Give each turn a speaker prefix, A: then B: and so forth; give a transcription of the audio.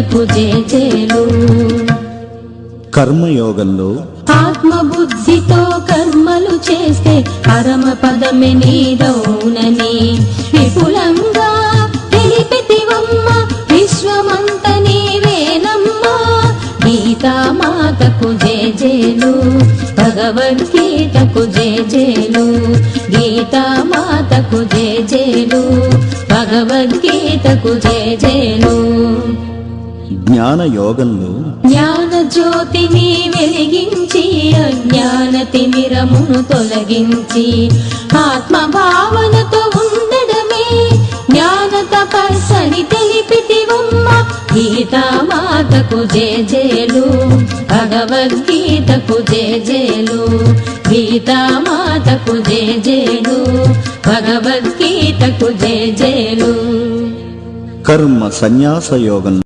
A: భగవద్గీతకు జేజేలు.
B: కర్మయోగంలో
A: ఆత్మబుద్ధితో కర్మలు చేస్తే పరమ పదమే నీదౌనని విపులంగా తెలిపితివమ్మ. విశ్వమంత నీవేనమ్మా. గీతామాతకు జేజేలు, భగవద్గీతకు జేజేలు. గీతామాతకు జేజేలు, భగవద్గీతకు జేజేలు.
B: జ్ఞానయోగంలో
A: జ్ఞాన జ్యోతిని వెలిగించి అజ్ఞాన తిమిరమును తొలగించి ఆత్మభావనతో ఉండడమే జ్ఞాన తపస్సని తెలిపితివమ్మ. గీతామాతకు జేజేలు, భగవద్గీతకు జేజేలు. గీతామాతకు జేజేలు, భగవద్గీతకు జేజేలు.
B: కర్మ సన్యాస యోగంలో